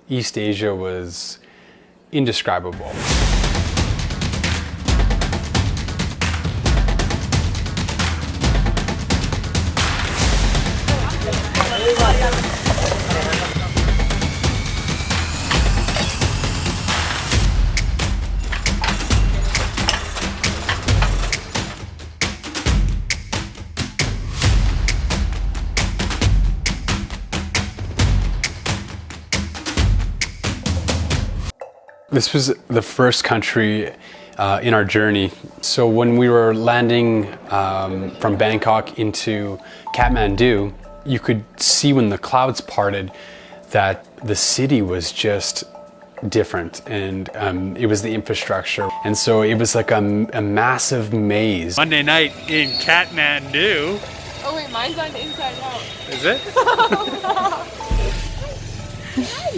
East Asia was indescribable. This was the first country in our journey. So when we were landing from Bangkok into Kathmandu, you could see when the clouds parted that the city was just different, and it was the infrastructure. And so it was like a massive maze. Monday night in Kathmandu. Oh wait, mine's on inside out. Is it?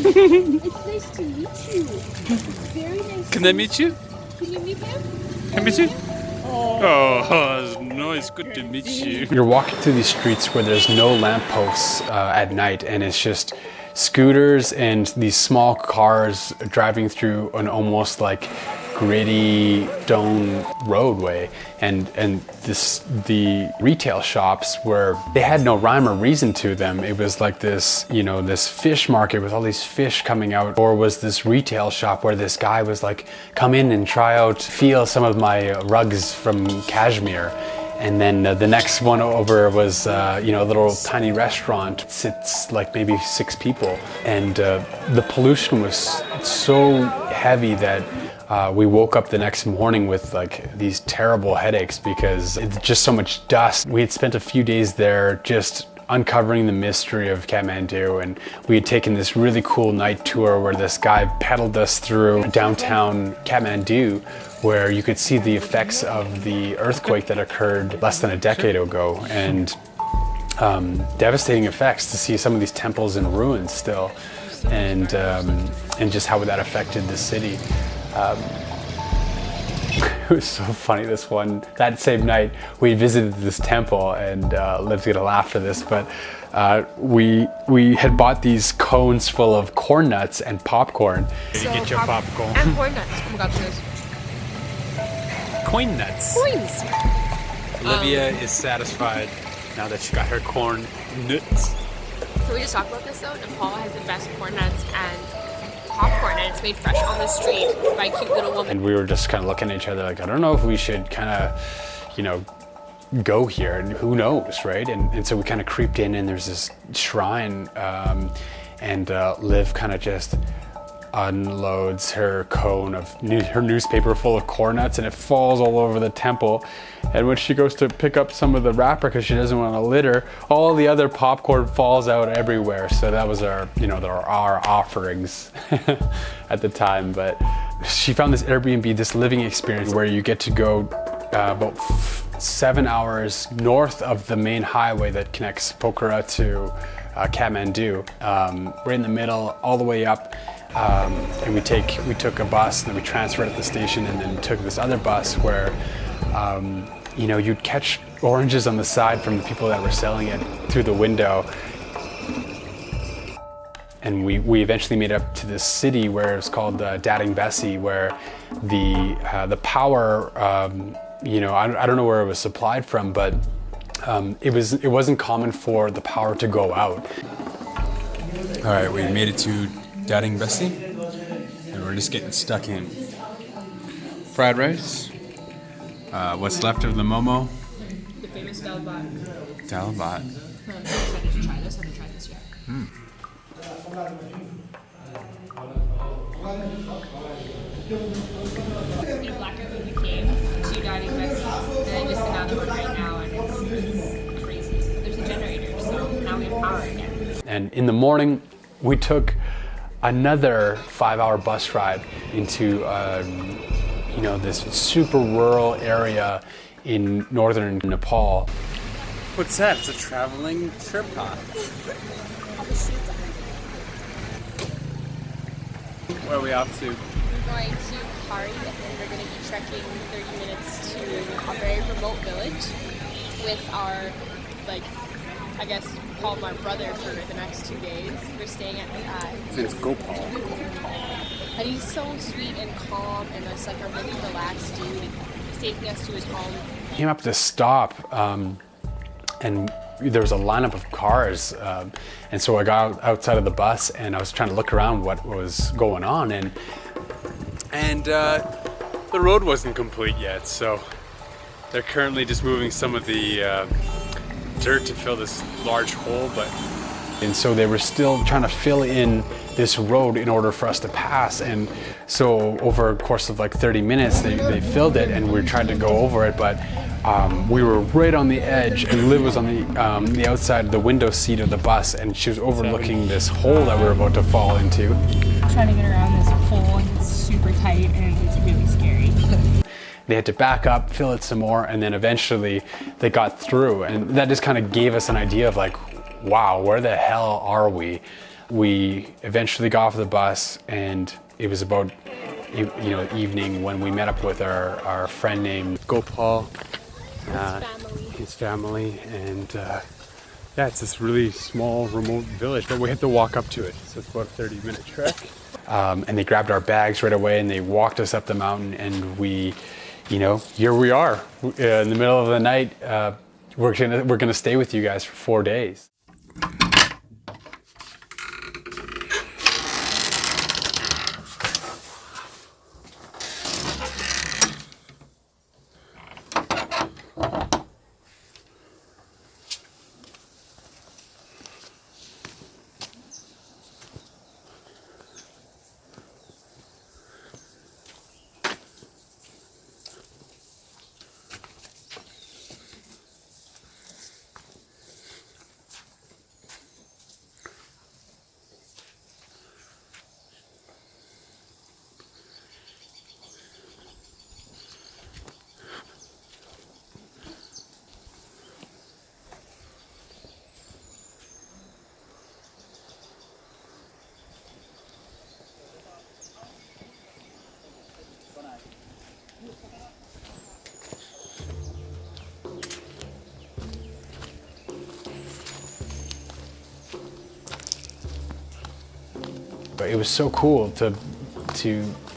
It's nice to meet you. Very nice. Can I meet you? Can you meet him? Can I meet you? Oh, no, it's good to meet you. You're walking through these streets where there's no lampposts at night, and it's just scooters and these small cars driving through an almost like gritty stone roadway, and the retail shops where they had no rhyme or reason to them. It was like this, you know, this fish market with all these fish coming out, or was this retail shop where this guy was like, come in and try out, feel some of my rugs from Kashmir. And then the next one over was, you know, a little tiny restaurant. Sits like maybe 6 people. And the pollution was so heavy that we woke up the next morning with like these terrible headaches because it's just so much dust. We had spent a few days there just uncovering the mystery of Kathmandu, and we had taken this really cool night tour where this guy pedaled us through downtown Kathmandu, where you could see the effects of the earthquake that occurred less than a decade ago, and devastating effects to see some of these temples in ruins still, and just how that affected the city. It was so funny, that same night we visited this temple, and Liv's gonna laugh for this, but we had bought these cones full of corn nuts and popcorn. You get your popcorn. And corn nuts. Oh my god, cheers. Coin nuts. Coins. Olivia is satisfied now that she got her corn nuts. Can we just talk about this though? Nepal has the best corn nuts and popcorn, and it's made fresh on the street by a cute little woman. And we were just kind of looking at each other like, I don't know if we should kind of, you know, go here, and who knows, right? And so we kind of creeped in, and there's this shrine, and Liv kind of just unloads her cone of her newspaper full of corn nuts, and it falls all over the temple. And when she goes to pick up some of the wrapper because she doesn't want to litter, all the other popcorn falls out everywhere. So that was our, you know, our offerings at the time. But she found this Airbnb, this living experience where you get to go about 7 hours north of the main highway that connects Pokhara to Kathmandu, right in the middle, all the way up. And we took a bus, and then we transferred at the station, and then took this other bus where, you know, you'd catch oranges on the side from the people that were selling it through the window. And we eventually made it up to this city where it's called Dhading Besi, where the power, you know, I don't know where it was supplied from, but it wasn't common for the power to go out. All right, we made it to Dhading Besi, and we're just getting stuck in. Fried rice, what's left of the momo. The famous dalbat. Dalbat. I'm excited to try this. I haven't tried this yet. The blackout when we came to Dhading Besi, and then just another one right now, and it's crazy. There's a generator, so now we have power again. And in the morning, we took another 5-hour bus ride into, you know, this super rural area in northern Nepal. What's that? It's a traveling trip pod. Where are we off to? We're going to Pokhara, and then we're going to be trekking 30 minutes to a very remote village with our, like, I guess, called my brother for the next 2 days. We're staying at It's Gopal. and he's so sweet and calm and just like a really relaxed dude. He's taking us to his home. Came up to stop, and there was a lineup of cars, and so I got outside of the bus and I was trying to look around what was going on, and the road wasn't complete yet, so they're currently just moving some of the dirt to fill this large hole, and so they were still trying to fill in this road in order for us to pass. And so over a course of like 30 minutes, they filled it, and we tried to go over it, but we were right on the edge, and Liv was on the outside of the window seat of the bus, and she was overlooking this hole that we were about to fall into. Trying to get around this hole, and it's super tight and it's really scary. They had to back up, fill it some more, and then eventually they got through. And that just kind of gave us an idea of like, wow, where the hell are we? We eventually got off the bus, and it was about evening when we met up with our friend named Gopal, his family, and yeah, it's this really small remote village, but we had to walk up to it, so it's about a 30-minute trek. And they grabbed our bags right away, and they walked us up the mountain, and we, here we are in the middle of the night. We're gonna stay with you guys for 4 days. It was so cool to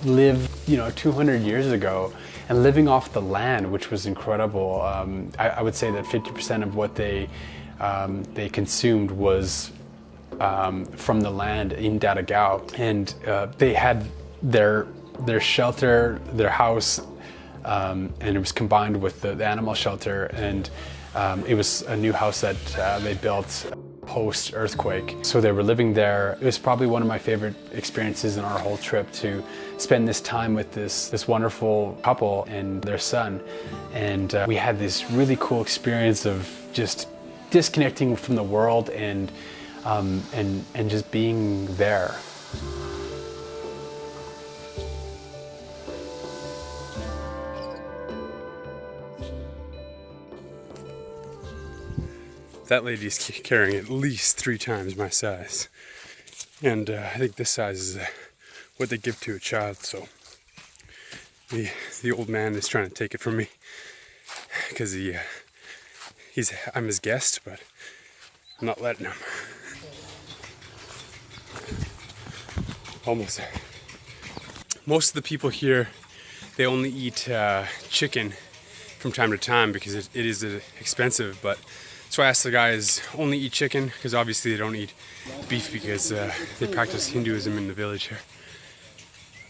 live, 200 years ago, and living off the land, which was incredible. I would say that 50% of what they consumed was from the land in Dada Gau, and they had their shelter, their house, and it was combined with the animal shelter, and it was a new house that they built post-earthquake. So they were living there. It was probably one of my favorite experiences in our whole trip, to spend this time with this wonderful couple and their son. And we had this really cool experience of just disconnecting from the world and just being there. that lady's carrying at least 3 times my size. And I think this size is what they give to a child, so the old man is trying to take it from me because I'm his guest, but I'm not letting him. Almost there. Most of the people here, they only eat chicken from time to time because it is expensive, but so I asked the guys, only eat chicken, because obviously they don't eat beef because they practice Hinduism in the village here.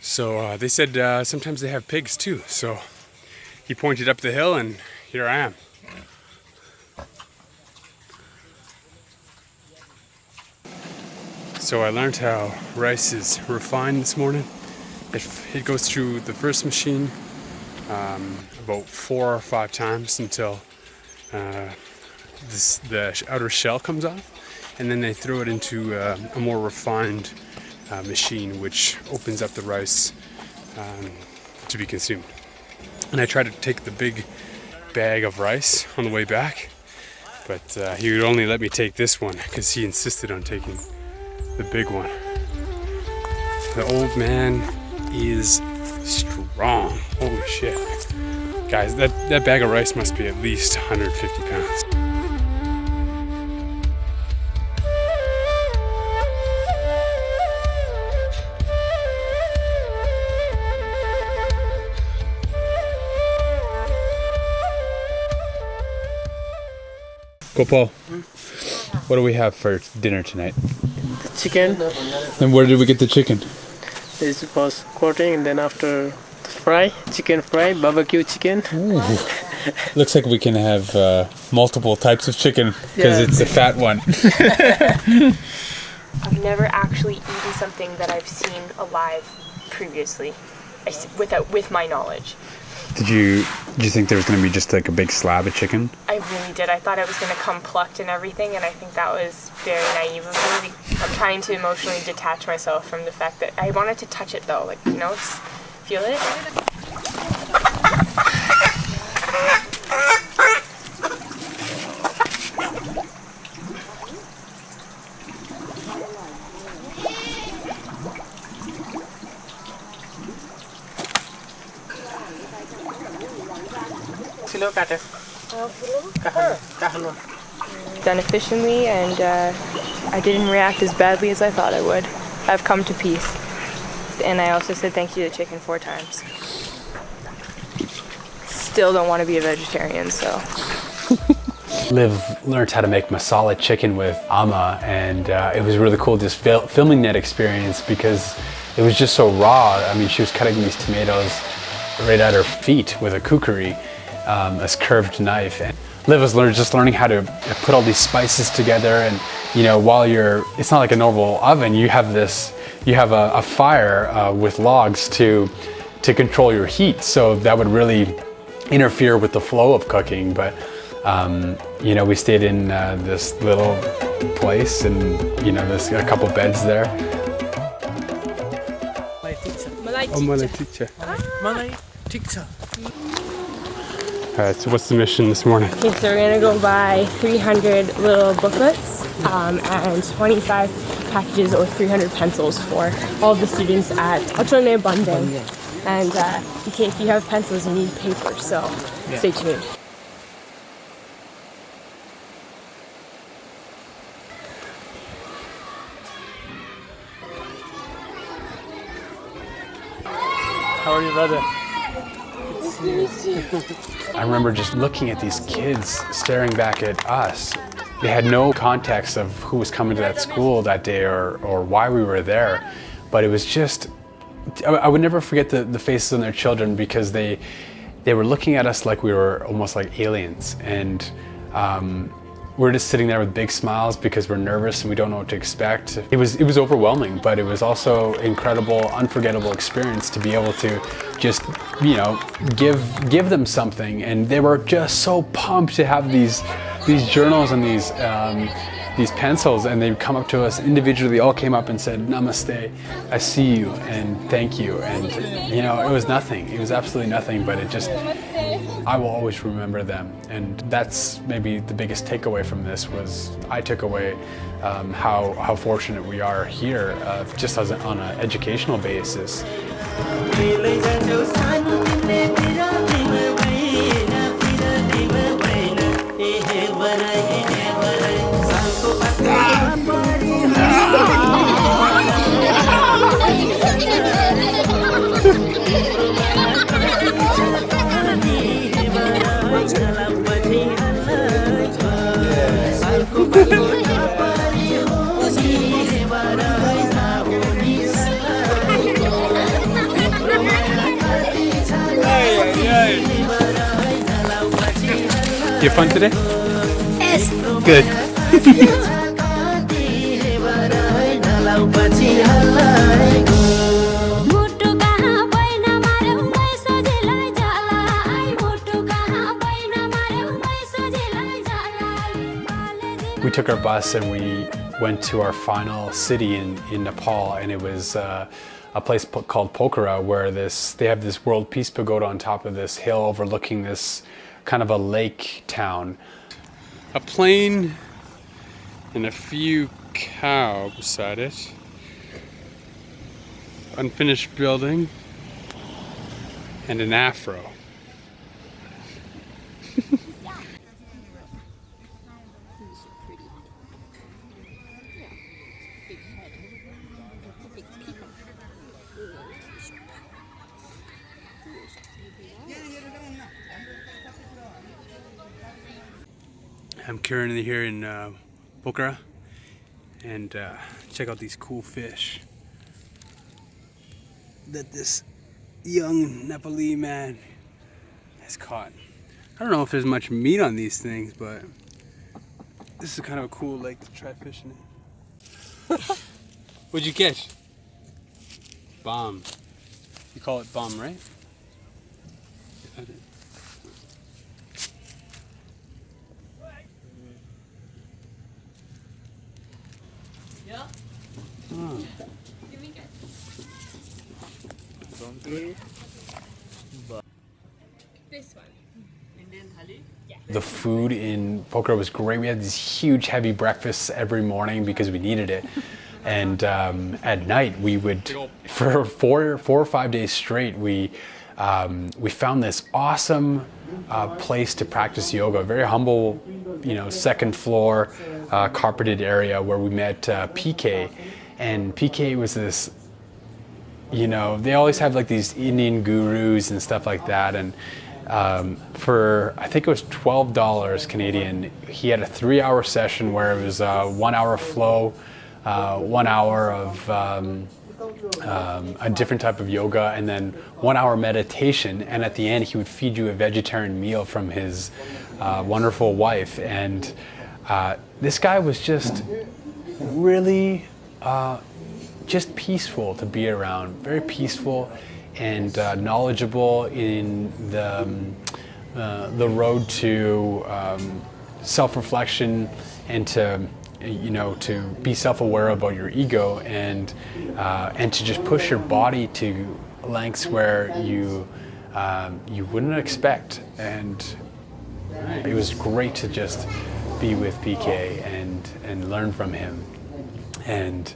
So they said sometimes they have pigs too, so he pointed up the hill and here I am. So I learned how rice is refined this morning. It goes through the first machine about 4 or 5 times until the outer shell comes off, and then they throw it into a more refined machine which opens up the rice to be consumed. And I tried to take the big bag of rice on the way back, but he would only let me take this one because he insisted on taking the big one. The old man is strong. Holy shit. Guys, that bag of rice must be at least 150 pounds. Gopal, what do we have for dinner tonight? Chicken. And where did we get the chicken? This was quartering, and then after fry, chicken fry, barbecue chicken. Looks like we can have multiple types of chicken because Yeah. it's the fat one. I've never actually eaten something that I've seen alive previously, with my knowledge. Did you think there was going to be just like a big slab of chicken? I really did. I thought it was going to come plucked and everything, and I think that was very naive of me. I'm trying to emotionally detach myself from the fact that I wanted to touch it though, like, you know, feel it. Done efficiently, and I didn't react as badly as I thought I would. I've come to peace. And I also said thank you to chicken 4 times. Still don't want to be a vegetarian, so. Liv learned how to make masala chicken with Amma, and it was really cool just filming that experience because it was just so raw. I mean, she was cutting these tomatoes right at her feet with a kukri, a curved knife. And Liv was learning how to put all these spices together, and you know, while it's not like a normal oven. You have a fire with logs to control your heat, so that would really interfere with the flow of cooking. But you know, we stayed in this little place, and you know, there's a couple beds there. Alright, so what's the mission this morning? Okay, so we're gonna go buy 300 little booklets and 25 packages or 300 pencils for all of the students at Ochone Bandeng. And okay, if you have pencils, you need paper, so stay tuned. How are you, brother? I remember just looking at these kids staring back at us. They had no context of who was coming to that school that day or why we were there, but it was just, I would never forget the faces on their children because they were looking at us like we were almost like aliens, and we're just sitting there with big smiles because we're nervous and we don't know what to expect. It was overwhelming, but it was also incredible, unforgettable experience to be able to just, you know, give them something. And they were just so pumped to have these journals and these pencils, and they'd come up to us individually, all came up and said, "Namaste, I see you, and thank you." And you know, it was nothing. It was absolutely nothing, but it just, I will always remember them. And that's maybe the biggest takeaway from this was I took away how fortunate we are here, just on an educational basis. You have fun today? Yes. Good. We took our bus and we went to our final city in Nepal, and it was a place called Pokhara, where they have this World Peace Pagoda on top of this hill overlooking this kind of a lake town. A plane and a few cow beside it. Unfinished building and an afro. I'm currently here in Pokhara, and check out these cool fish that this young Nepali man has caught. I don't know if there's much meat on these things, but this is kind of a cool lake to try fishing in. What'd you catch? Bomb. You call it bomb, right? Yeah. Oh. Give me good. This one. The food in Pokhara was great. We had these huge, heavy breakfasts every morning because we needed it. And at night, we would, for four or 5 days straight, we found this awesome place to practice yoga. A very humble, second floor carpeted area where we met PK. And PK was this, they always have like these Indian gurus and stuff like that. And for, I think it was $12 Canadian, he had a 3-hour session where it was 1 hour flow, 1 hour of a different type of yoga, and then 1 hour meditation. And at the end, he would feed you a vegetarian meal from his wonderful wife. And this guy was just really just peaceful to be around, very peaceful and knowledgeable in the road to self-reflection and to be self-aware about your ego and to just push your body to lengths where you wouldn't expect. And it was great to just be with PK and learn from him. And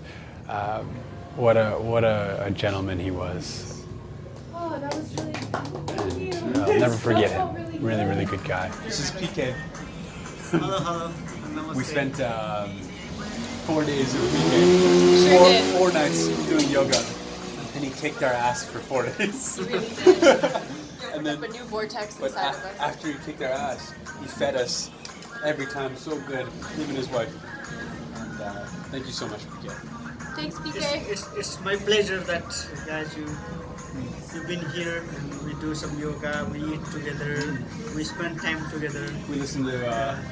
what a gentleman he was. Oh, that was really cool. And I'll never forget him. Really, really good guy. This is PK. Hello. We spent 4 days of Sure weekend, did. four nights doing yoga, and he kicked our ass for 4 days. He really did. And then, A new vortex but inside of us. after he kicked our ass, he fed us every time so good, him and his wife. And thank you so much, PK. Thanks, PK. It's my pleasure that guys you've been here and we do some yoga, we eat together, we spend time together. We listen to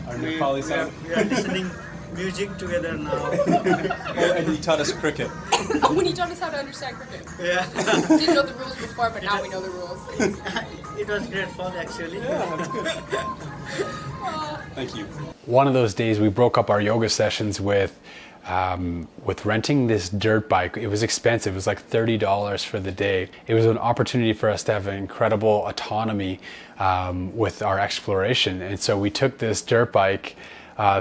our Nepali song. We are listening music together now. Oh, and he taught us cricket. Oh, when he taught us how to understand cricket. Yeah. Didn't know the rules before, but now we know the rules. It was great fun actually. Yeah, that's good. Thank you. One of those days we broke up our yoga sessions with renting this dirt bike. It was expensive. It was like $30 for the day. It was an opportunity for us to have an incredible autonomy with our exploration. And so we took this dirt bike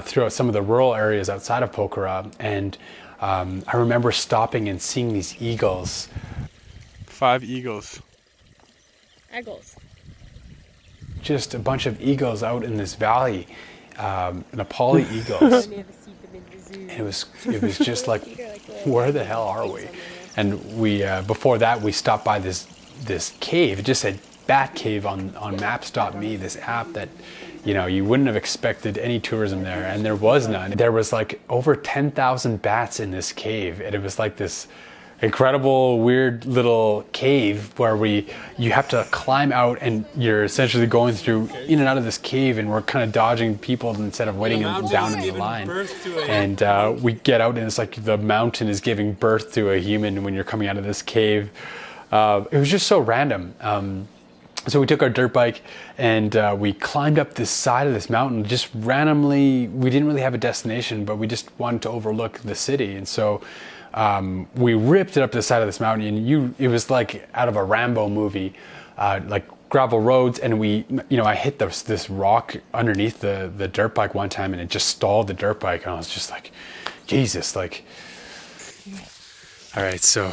throughout some of the rural areas outside of Pokhara. And I remember stopping and seeing these eagles. 5 eagles. Eagles. Just a bunch of eagles out in this valley. Nepali eagles. It was just like, where the hell are we? And we before that we stopped by this cave. It just said Bat Cave on Maps.me, this app that you wouldn't have expected any tourism there, and there was none. There was like over 10,000 bats in this cave, and it was like this incredible weird little cave where you have to climb out, and you're essentially going through in and out of this cave, and we're kind of dodging people instead of waiting down in the line. And we get out, and it's like the mountain is giving birth to a human when you're coming out of this cave. It was just so random. So we took our dirt bike and we climbed up this side of this mountain just randomly. We didn't really have a destination, but we just wanted to overlook the city. And so we ripped it up the side of this mountain, and it was like out of a Rambo movie, like gravel roads. And I hit this rock underneath the dirt bike one time, and it just stalled the dirt bike. And I was just like, Jesus, like. All right, so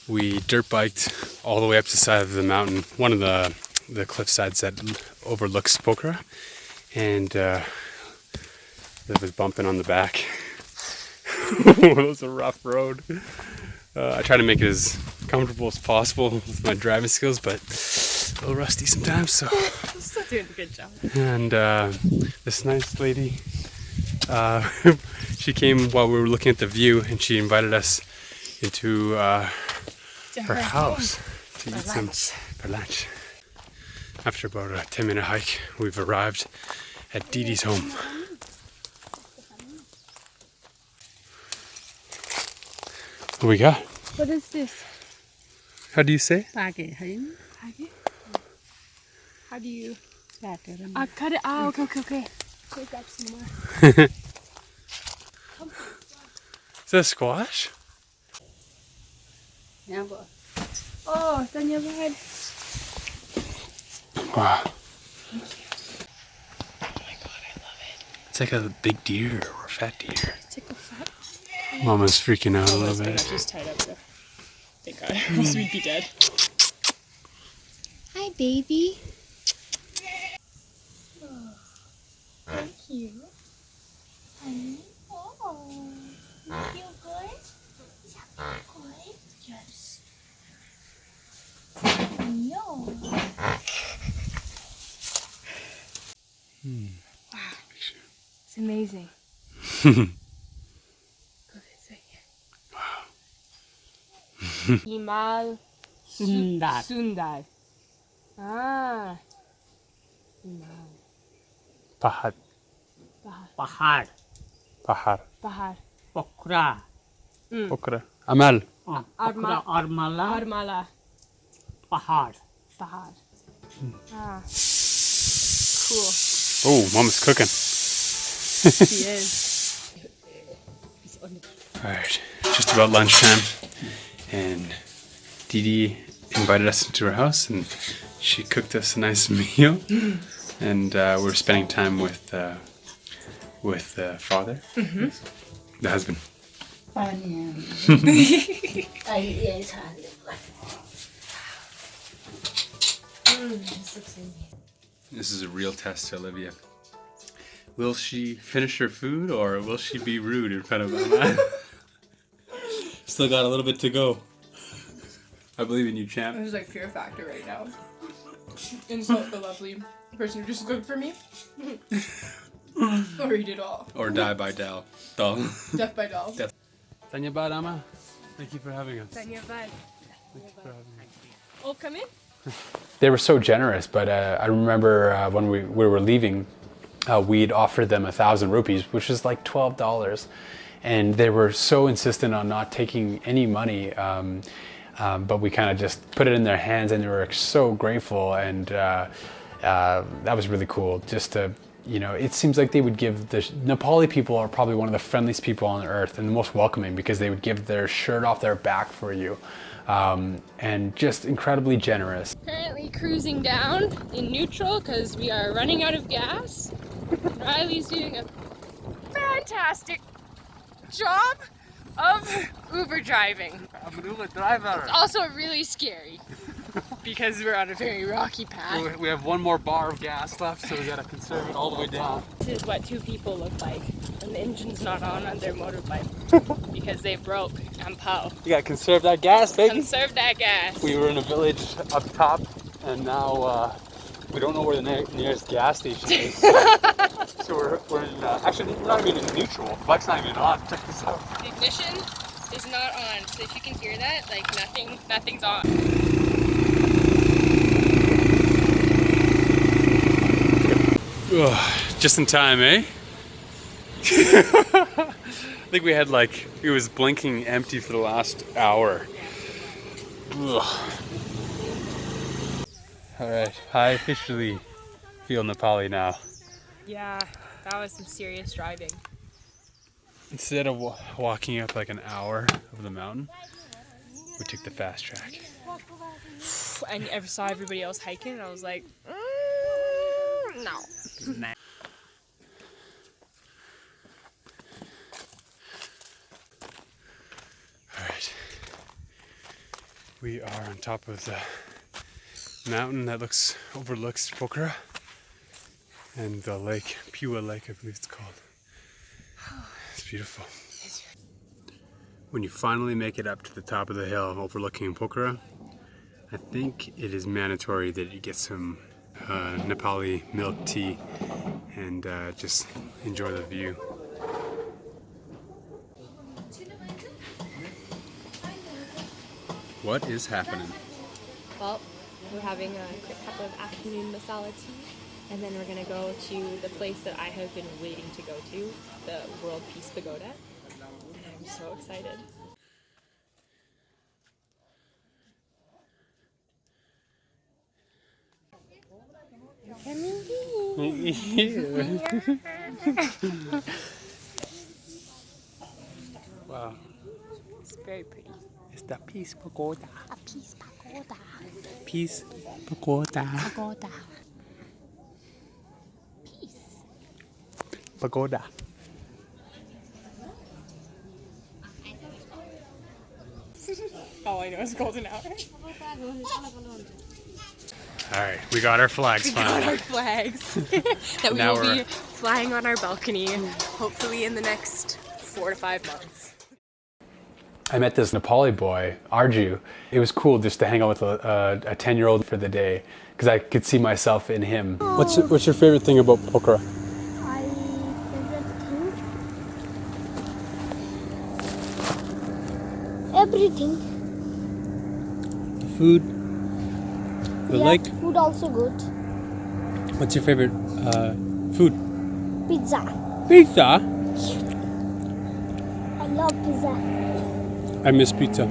we dirt biked all the way up to the side of the mountain, one of the cliff sides that overlooks Pokhara, and it was bumping on the back. It was a rough road. I try to make it as comfortable as possible with my driving skills, but a little rusty sometimes. So Doing a good job. And this nice lady, she came while we were looking at the view, and she invited us into her house to eat some for lunch. After about a 10-minute hike, we've arrived at Didi's home. What we got? What is this? How do you say? How do you? Cut it. Oh, okay. Go grab some more. Is that squash? Oh, dhanyavad. Wow. Oh my god, I love it. It's like a big deer or a fat deer. It's like a fat. Mama's freaking out a Oh, little that's good. bit. She's tied up though. Thank God. Else we'd be dead. Hi, baby. Thank you. Honey. Oh. You feel good? Is that good? Yes. No. Wow. It's amazing. Himal Sundar. Ah. Himal. Pahad. Pahad. Pahar. Bahar. Pokhara. Pokhara. Amal. Pokhara. Armala. Armala. Pahad. Bahar. Ah. Cool. Oh, Mama's cooking. She is. Alright, just about lunchtime, and Didi invited us into her house, and she cooked us a nice meal, and we're spending time with the father, the husband. This is a real test to Olivia. Will she finish her food, or will she be rude in front of Mama? Still got a little bit to go. I believe in you, champ. There's like fear factor right now. Insult the lovely person who just cooked for me. Or eat it all. Or die by Dal. Death by doll. Death. Dhanyavad, Amma. Thank you for having us. Dhanyavad. Oh, come in. They were so generous, but I remember when we were leaving, we'd offered them 1,000 rupees, which is like $12. And they were so insistent on not taking any money, but we kind of just put it in their hands, and they were so grateful, and that was really cool. Just to, you know, it seems like they would give the Nepali people are probably one of the friendliest people on earth and the most welcoming, because they would give their shirt off their back for you, and just incredibly generous. Currently cruising down in neutral because we are running out of gas. Riley's doing a fantastic job of Uber driving. I'm an Uber driver. It's also really scary because we're on a very rocky path. We have one more bar of gas left, so we gotta conserve it all the way down. This is what two people look like when the engine's not on their motorbike because they broke and pow. You gotta conserve that gas, baby. Conserve that gas. We were in a village up top, and now we don't know where the nearest gas station is. So we're in, actually we're not even in neutral. The bike's not even on. Check this out. The ignition is not on, so if you can hear that, like nothing's on. Just in time, eh? I think we had like, it was blinking empty for the last hour. Alright, I officially feel Nepali now. Yeah, that was some serious driving. Instead of walking up like an hour of the mountain, we took the fast track. I never saw everybody else hiking, and I was like, no. Alright, we are on top of the mountain that overlooks Pokhara, and the lake, Phewa Lake, I believe it's called. It's beautiful. When you finally make it up to the top of the hill overlooking Pokhara, I think it is mandatory that you get some Nepali milk tea and just enjoy the view. What is happening? Well, we're having a quick cup of afternoon masala tea, and then we're gonna go to the place that I have been waiting to go to, the World Peace Pagoda. And I'm so excited. Wow. It's very pretty. It's the Peace Pagoda. A peace pagoda. Peace Pagoda. Pagoda. Peace. Pagoda. All I know is golden hour. Alright, we got our flags Got finally. our flags that we Now will we're- be flying on our balcony, hopefully in the next 4 to 5 months. I met this Nepali boy, Arju. It was cool just to hang out with a 10-year-old for the day because I could see myself in him. What's your favorite thing about Pokhara? I everything. Food. The Yeah, lake. food also good. What's your favorite food? Pizza. Pizza. I love pizza. I miss pizza.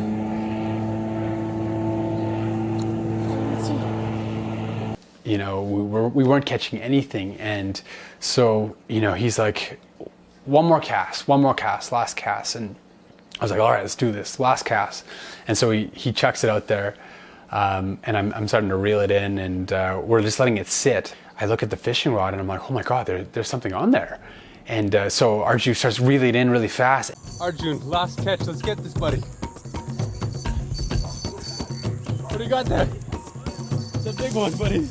See. You know, we weren't catching anything, and so he's like, one more cast, last cast, and I was like, all right, let's do this, last cast. And so he chucks it out there, and I'm starting to reel it in, and we're just letting it sit. I look at the fishing rod and I'm like, oh my god, there's something on there. And so Arju starts reeling it in really fast. Arjun, last catch. Let's get this, buddy. What do you got there? It's a big one, buddy.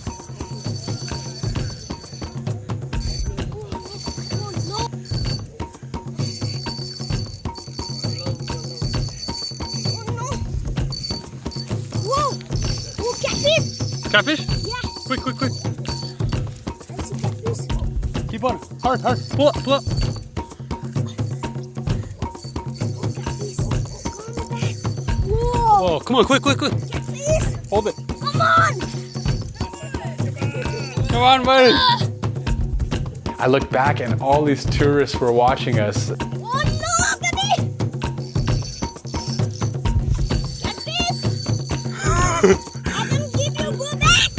Whoa! Oh, catfish! Catfish? Yeah, Quick. I see catfish. Keep on. Hard. Pull up. Whoa! Oh, come on, quick. Catfish! Hold it. Come on! Come on, buddy. I look back and all these tourists were watching us. Oh no, baby! Catfish! I will give you go back!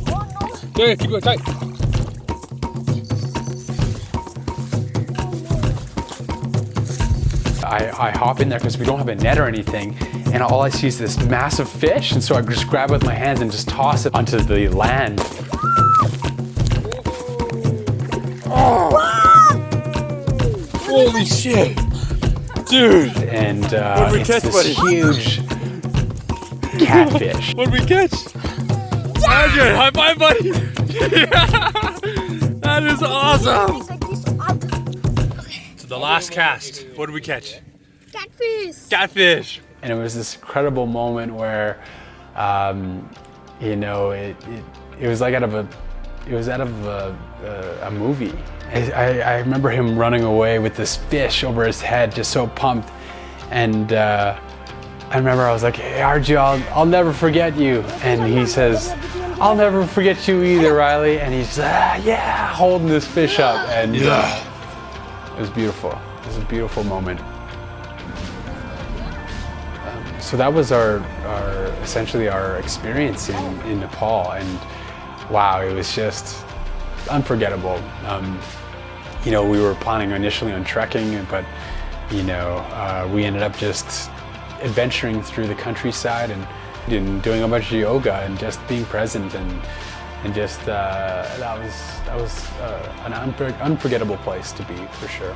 Oh no! Yeah, keep going tight. I hop in there because we don't have a net or anything, and all I see is this massive fish, and so I just grab it with my hands and just toss it onto the land. Holy shit. Dude. And we it's catch, this buddy? huge catfish. What'd we catch? Arjun, high five, buddy. Yeah. That is awesome. Take this up. So the last cast, what did we catch? Catfish! Catfish. And it was this incredible moment where, it was like out of a movie. I remember him running away with this fish over his head, just so pumped. And I remember I was like, hey, Arju, I'll never forget you. And he says, I'll never forget you either, Riley. And he's yeah, holding this fish up. And it was beautiful. It was a beautiful moment. So that was essentially our experience in Nepal, and wow, it was just unforgettable. We were planning initially on trekking, but we ended up just adventuring through the countryside and doing a bunch of yoga and just being present, and just that was an unforgettable place to be, for sure.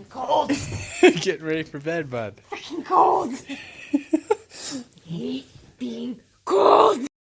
cold. Get ready for bed, bud. Freaking cold. Hate being cold.